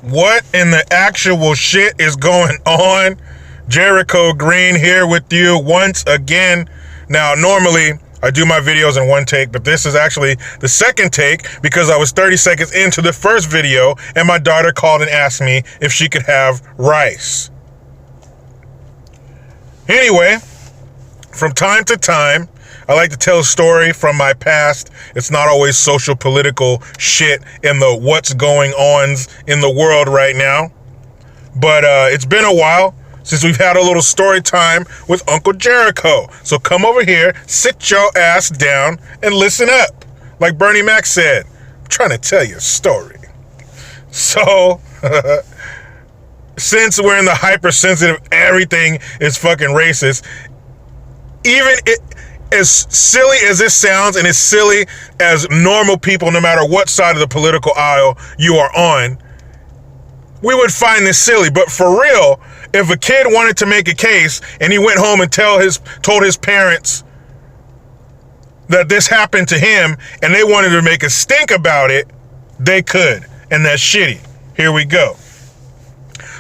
What in the actual shit is going on? Jericho Green here with you once again. Now, normally I do my videos in one take, but this is actually the second take because I was 30 seconds into the first video and my daughter called and asked me if she could have rice. Anyway, from time to time, I like to tell a story from my past. It's not always social political shit in the what's going ons in the world right now. But it's been a while since we've had a little story time with Uncle Jericho. So come over here, sit your ass down, and listen up. Like Bernie Mac said, I'm trying to tell you a story. So, since we're in the hypersensitive, everything is fucking racist, even as silly as this sounds, and as silly as normal people, no matter what side of the political aisle you are on, we would find this silly. But for real, if a kid wanted to make a case and he went home and told his parents that this happened to him and they wanted to make a stink about it, they could. And that's shitty. Here we go.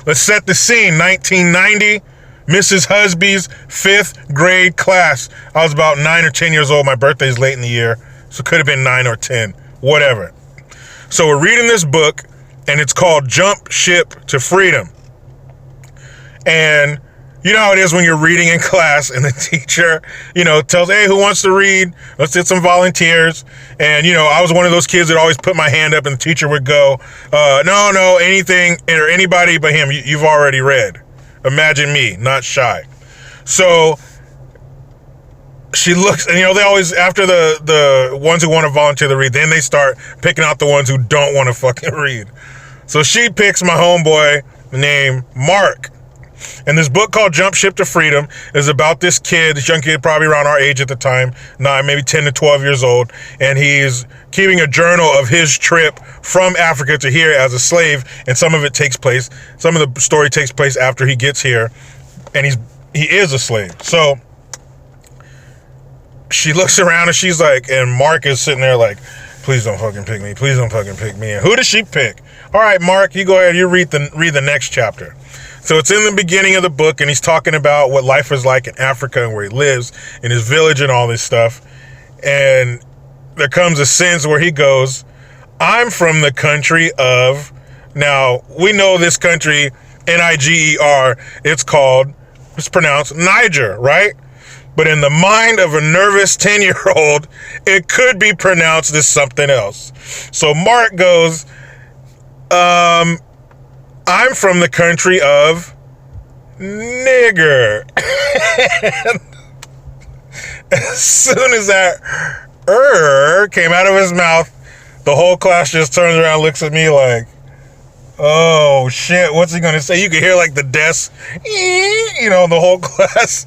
Let's set the scene. 1990. Mrs. Husby's 5th grade class. I was about 9 or 10 years old. My birthday's late in the year, so it could have been 9 or 10, whatever. So we're reading this book, and it's called Jump Ship to Freedom. And you know how it is when you're reading in class and the teacher, tells, hey, who wants to read? Let's get some volunteers. And, I was one of those kids that always put my hand up and the teacher would go, no, anything or anybody but him. You've already read. Imagine me, not shy. So she looks, and they always, after the ones who want to volunteer to read, then they start picking out the ones who don't want to fucking read. So she picks my homeboy named Mark. And this book called Jump Ship to Freedom is about this young kid, probably around our age at the time, maybe 10 to 12 years old. And he's keeping a journal of his trip from Africa to here as a slave. And some of the story takes place after he gets here. And he is a slave. So she looks around and she's like, and Mark is sitting there like, please don't fucking pick me. Please don't fucking pick me. And who does she pick? All right, Mark, you go ahead. You read the next chapter. So it's in the beginning of the book, and he's talking about what life is like in Africa and where he lives, in his village and all this stuff. And there comes a sense where he goes, I'm from the country of, now we know this country, Niger, it's pronounced Niger, right? But in the mind of a nervous 10-year-old, it could be pronounced as something else. So Mark goes, I'm from the country of Niger. As soon as that came out of his mouth, the whole class just turns around and looks at me like, oh shit, what's he gonna say? You can hear like the desk, the whole class.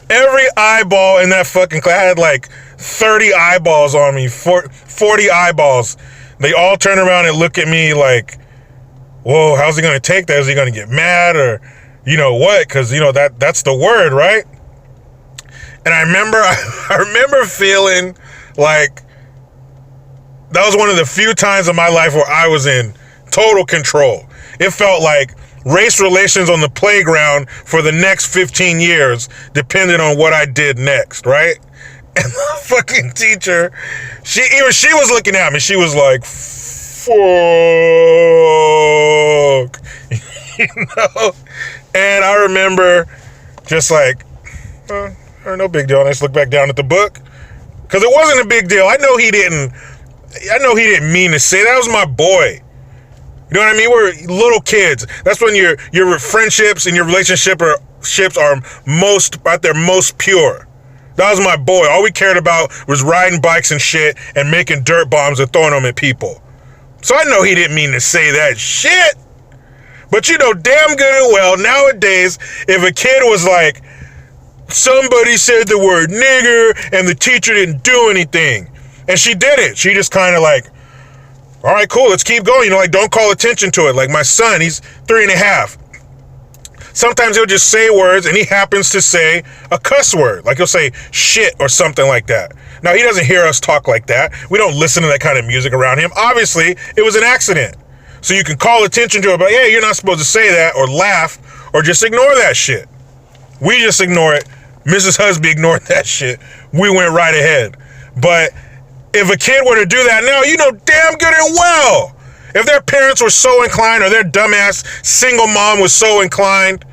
Every eyeball in that fucking class, I had like 30 eyeballs on me, 40 eyeballs. They all turn around and look at me like, whoa, how's he going to take that? Is he going to get mad or what? Because, that's the word, right? And I remember feeling like that was one of the few times in my life where I was in total control. It felt like race relations on the playground for the next 15 years depended on what I did next, right? And the fucking teacher, she was looking at me. She was like, fuck, and I remember just like, no big deal. And I just look back down at the book because it wasn't a big deal. I know he didn't mean to say that. That was my boy. You know what I mean? We're little kids. That's when your friendships and your relationships are most at their most pure. That was my boy. All we cared about was riding bikes and shit and making dirt bombs and throwing them at people. So I know he didn't mean to say that shit. But damn good and well, nowadays, if a kid was like, somebody said the word nigger and the teacher didn't do anything. And she did it. She just kind of like, all right, cool, let's keep going. Don't call attention to it. Like my son, he's 3.5. Sometimes he'll just say words and he happens to say a cuss word. Like he'll say shit or something like that. Now, he doesn't hear us talk like that. We don't listen to that kind of music around him. Obviously, it was an accident. So you can call attention to it, but hey, you're not supposed to say that or laugh or just ignore that shit. We just ignore it. Mrs. Husby ignored that shit. We went right ahead. But if a kid were to do that now, you know damn good and well, if their parents were so inclined or their dumbass single mom was so inclined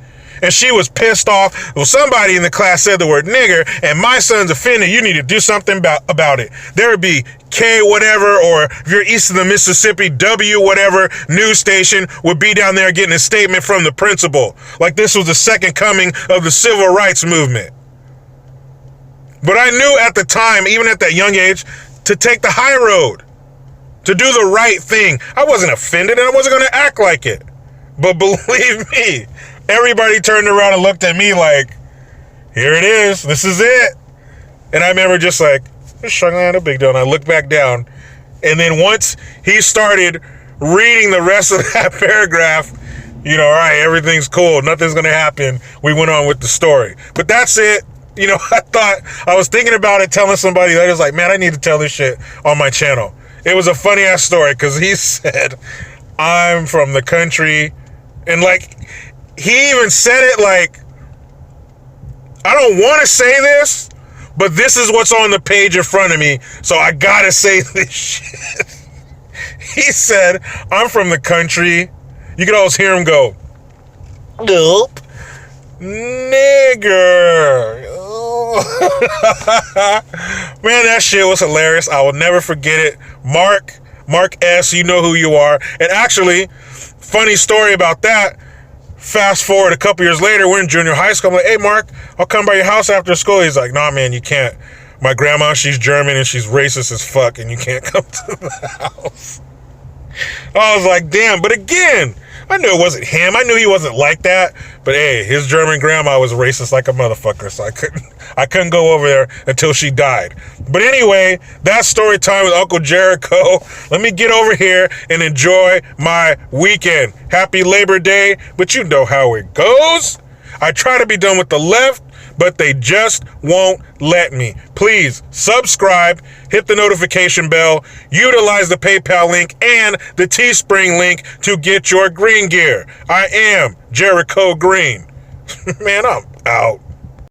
and she was pissed off, well, somebody in the class said the word nigger and my son's offended, you need to do something about it. There would be K whatever, or if you're east of the Mississippi, W whatever news station would be down there getting a statement from the principal. Like this was the second coming of the civil rights movement. But I knew at the time, even at that young age, to take the high road, to do the right thing. I wasn't offended and I wasn't going to act like it. But believe me, everybody turned around and looked at me like, here it is, this is it. And I remember just like, no big deal. And I looked back down. And then once he started reading the rest of that paragraph, you know, all right, everything's cool, nothing's going to happen. We went on with the story. But that's it. You know, I was thinking about it, telling somebody that. I was like, man, I need to tell this shit on my channel. It was a funny ass story because he said, I'm from the country. And like, he even said it like, I don't want to say this, but this is what's on the page in front of me, so I gotta say this shit. He said, I'm from the country. You can always hear him go, nope, nigger. Man, that shit was hilarious. I will never forget it. Mark S., you know who you are. And actually, funny story about that, fast forward a couple years later, we're in junior high school. I'm like, hey, Mark, I'll come by your house after school. He's like, nah, man, you can't. My grandma, she's German and she's racist as fuck and you can't come to the house. I was like, damn. But again, I knew it wasn't him. I knew he wasn't like that. But hey, his German grandma was racist like a motherfucker, so I couldn't go over there until she died. But anyway, that's story time with Uncle Jericho. Let me get over here and enjoy my weekend. Happy Labor Day, but you know how it goes. I try to be done with the left, but they just won't let me. Please subscribe, hit the notification bell, utilize the PayPal link and the Teespring link to get your green gear. I am Jericho Green. Man, I'm out.